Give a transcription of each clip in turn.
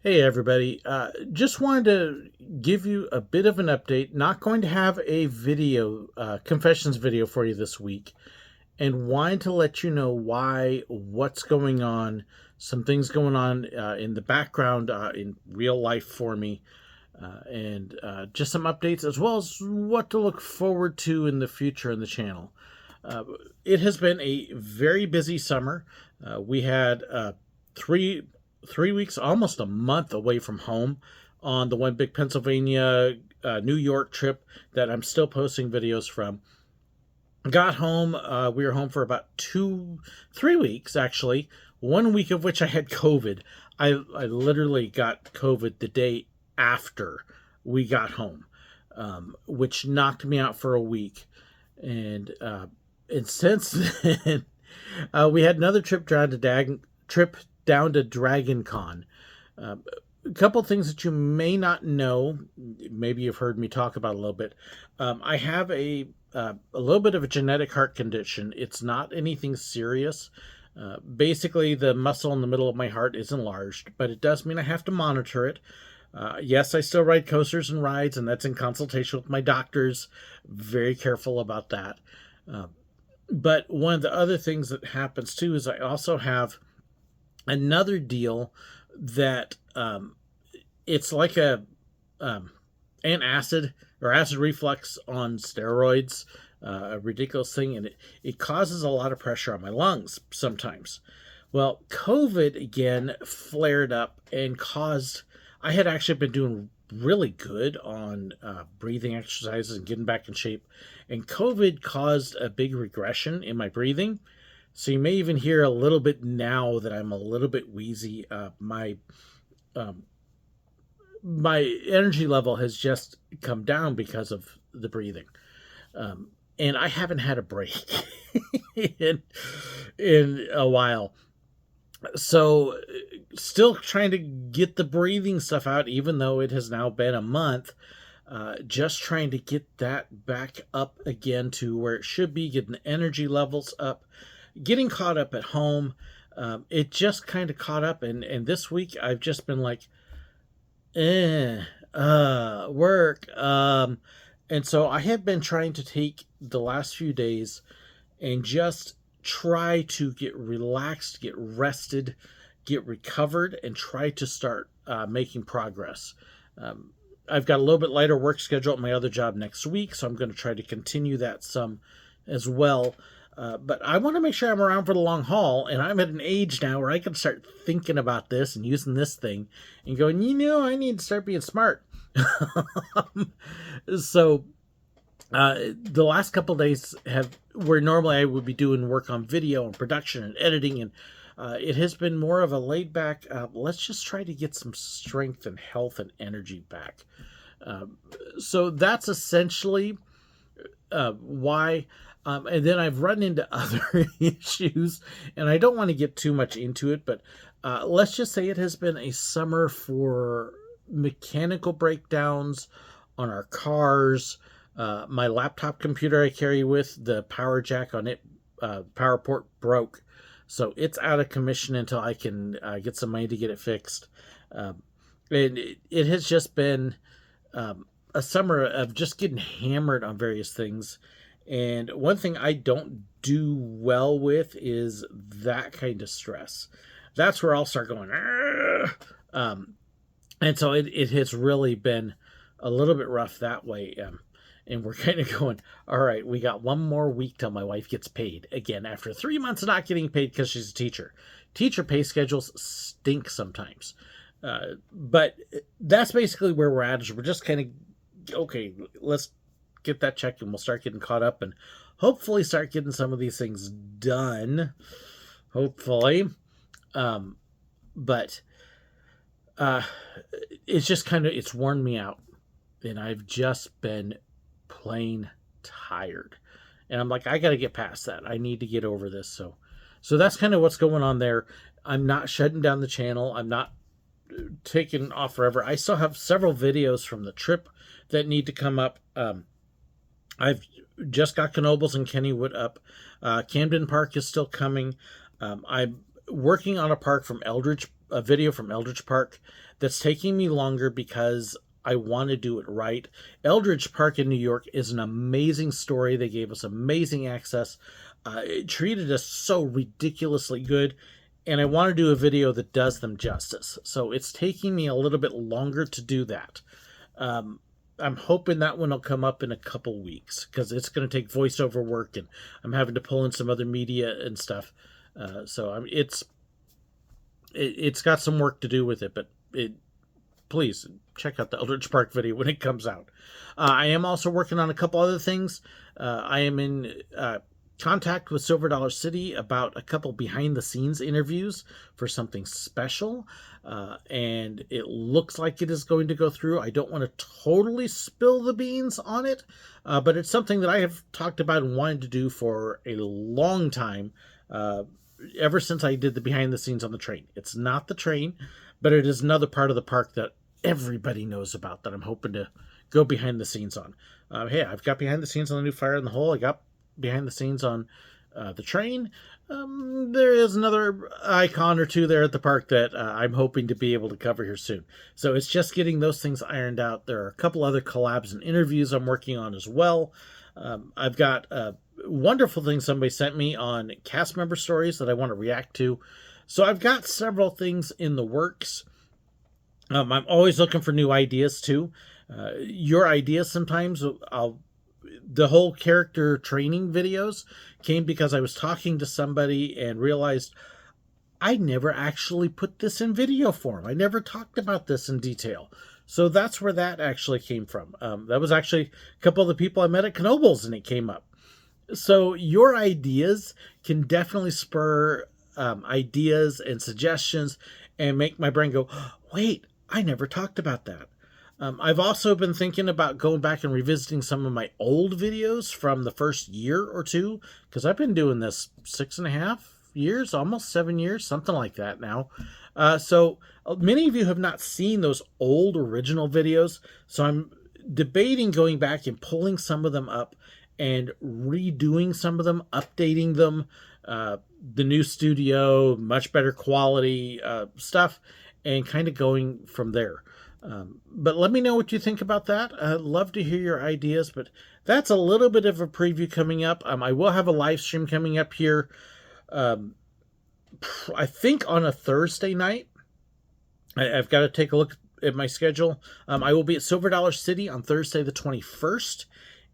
Hey everybody, just wanted to give you a bit of an update. Not going to have a video, confessions video for you this week, and wanted to let you know why, what's going on, some things going on in the background in real life for me, and just some updates as well as what to look forward to in the future in the channel. Uh, it has been a very busy summer. We had three weeks, almost a month away from home on the one big Pennsylvania, New York trip that I'm still posting videos from. Got home. We were home for about 3 weeks actually. 1 week of which I had COVID. I literally got COVID the day after we got home, which knocked me out for a week. And since then, we had another trip down to Dragon Con. Uh, a couple things that you may not know, maybe you've heard me talk about a little bit. I have a little bit of a genetic heart condition. It's not anything serious. Basically, the muscle in the middle of my heart is enlarged, but it does mean I have to monitor it. Yes, I still ride coasters and rides, and that's in consultation with my doctors. Very careful about that. But one of the other things that happens too is I also have another deal that it's like an acid or acid reflux on steroids, a ridiculous thing, and it causes a lot of pressure on my lungs sometimes. Well, COVID again flared up and caused. I had actually been doing really good on breathing exercises and getting back in shape, and COVID caused a big regression in my breathing. So you may even hear a little bit now that I'm a little bit wheezy. Um, my energy level has just come down because of the breathing, and I haven't had a break in a while. So still trying to get the breathing stuff out, even though it has now been a month. Just trying to get that back up again to where it should be, getting the energy levels up, getting caught up at home. It just kind of caught up, and this week I've just been like, work. And so I have been trying to take the last few days and just try to get relaxed, get rested, get recovered, and try to start making progress. I've got a little bit lighter work schedule at my other job next week, so I'm going to try to continue that some as well. But I want to make sure I'm around for the long haul, and I'm at an age now where I can start thinking about this and using this thing and going, I need to start being smart. So the last couple days have where normally I would be doing work on video and production and editing, and it has been more of a laid back, let's just try to get some strength and health and energy back. So that's essentially why. And then I've run into other issues, and I don't want to get too much into it, but let's just say it has been a summer for mechanical breakdowns on our cars. My laptop computer I carry with, the power jack on it, power port broke. So it's out of commission until I can get some money to get it fixed. And it has just been a summer of just getting hammered on various things. And one thing I don't do well with is that kind of stress. That's where I'll start going. And so it has really been a little bit rough that way. And we're kind of going, all right, we got one more week till my wife gets paid. Again, after 3 months of not getting paid because she's a teacher. Teacher pay schedules stink sometimes. But that's basically where we're at, is we're just kind of, okay, let's get that check and we'll start getting caught up and hopefully start getting some of these things done. Hopefully. But it's just kind of, it's worn me out. And I've just been plain tired. And I'm like, I got to get past that. I need to get over this. So that's kind of what's going on there. I'm not shutting down the channel. I'm not taking off forever. I still have several videos from the trip that need to come up. I've just got Knobles and Kennywood up. Camden Park is still coming. I'm working on a park from Eldridge a video from Eldridge Park that's taking me longer because I want to do it right. Eldridge Park in New York is an amazing story. They gave us amazing access. It treated us so ridiculously good, and I want to do a video that does them justice. So it's taking me a little bit longer to do that. I'm hoping that one will come up in a couple weeks because it's going to take voiceover work, and I'm having to pull in some other media and stuff. It's got some work to do with it, but please check out the Eldridge Park video when it comes out. I am also working on a couple other things. I am in contact with Silver Dollar City about a couple behind-the-scenes interviews for something special, and it looks like it is going to go through. I don't want to totally spill the beans on it, but it's something that I have talked about and wanted to do for a long time, ever since I did the behind-the-scenes on the train. It's not the train, but it is another part of the park that everybody knows about that I'm hoping to go behind the scenes on. Hey, I've got behind the scenes on the new Fire in the Hole. I got behind the scenes on the train. There is another icon or two there at the park that I'm hoping to be able to cover here soon. So it's just getting those things ironed out. There are a couple other collabs and interviews I'm working on as well. I've got wonderful things somebody sent me on cast member stories that I want to react to. So I've got several things in the works. I'm always looking for new ideas too. Your ideas sometimes, the whole character training videos came because I was talking to somebody and realized I never actually put this in video form. I never talked about this in detail. So that's where that actually came from. That was actually a couple of the people I met at Knoebels, and it came up. So your ideas can definitely spur ideas and suggestions and make my brain go, wait, I never talked about that. I've also been thinking about going back and revisiting some of my old videos from the first year or two, because I've been doing this 6.5 years, almost 7 years, something like that now. So many of you have not seen those old original videos, so I'm debating going back and pulling some of them up and redoing some of them, updating them, the new studio, much better quality stuff, and kind of going from there. But let me know what you think about that. I'd love to hear your ideas, but that's a little bit of a preview coming up. I will have a live stream coming up here, I think on a Thursday night. I've got to take a look at my schedule. I will be at Silver Dollar City on Thursday the 21st,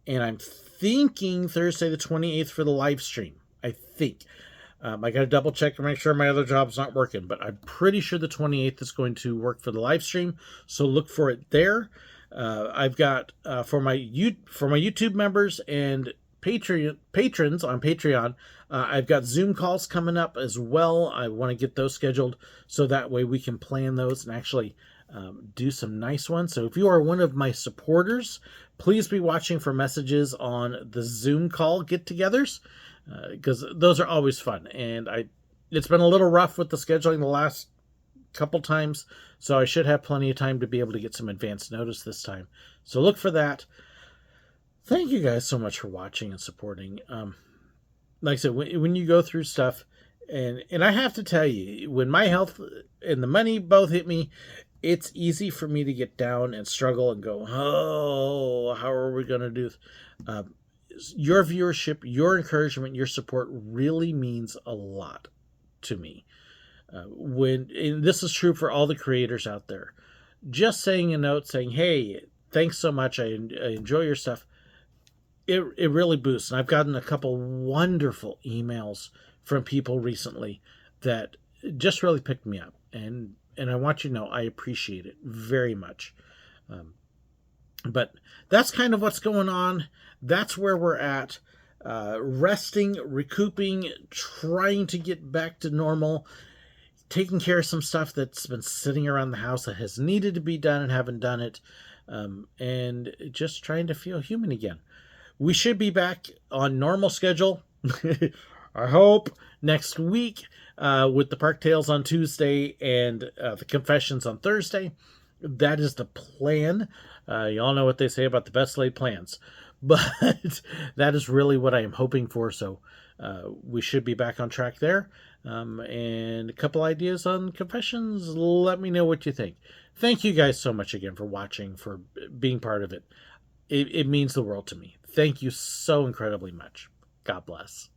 and I'm thinking Thursday the 28th for the live stream, I think. I got to double check and make sure my other job's not working, but I'm pretty sure the 28th is going to work for the live stream. So look for it there. I've got for my YouTube members and patrons on Patreon, I've got Zoom calls coming up as well. I want to get those scheduled so that way we can plan those and actually do some nice ones. So if you are one of my supporters, please be watching for messages on the Zoom call get-togethers. Because those are always fun, and it's been a little rough with the scheduling the last couple times, so I should have plenty of time to be able to get some advance notice this time. So look for that. Thank you guys so much for watching and supporting. Like I said, when you go through stuff, and I have to tell you, when my health and the money both hit me, it's easy for me to get down and struggle and go, oh, how are we going to do this? Your viewership, your encouragement, your support really means a lot to me. And this is true for all the creators out there. Just saying a note saying, hey, thanks so much, I enjoy your stuff, it really boosts. And I've gotten a couple wonderful emails from people recently that just really picked me up. And I want you to know I appreciate it very much. But that's kind of what's going on. That's where we're at. Resting, recouping, trying to get back to normal, taking care of some stuff that's been sitting around the house that has needed to be done and haven't done it, and just trying to feel human again. We should be back on normal schedule, I hope, next week with the Park Tales on Tuesday and the Confessions on Thursday. That is the plan. Y'all know what they say about the best laid plans. But that is really what I am hoping for. So we should be back on track there. and a couple ideas on confessions. Let me know what you think. Thank you guys so much again for watching, for being part of it. It means the world to me. Thank you so incredibly much. God bless.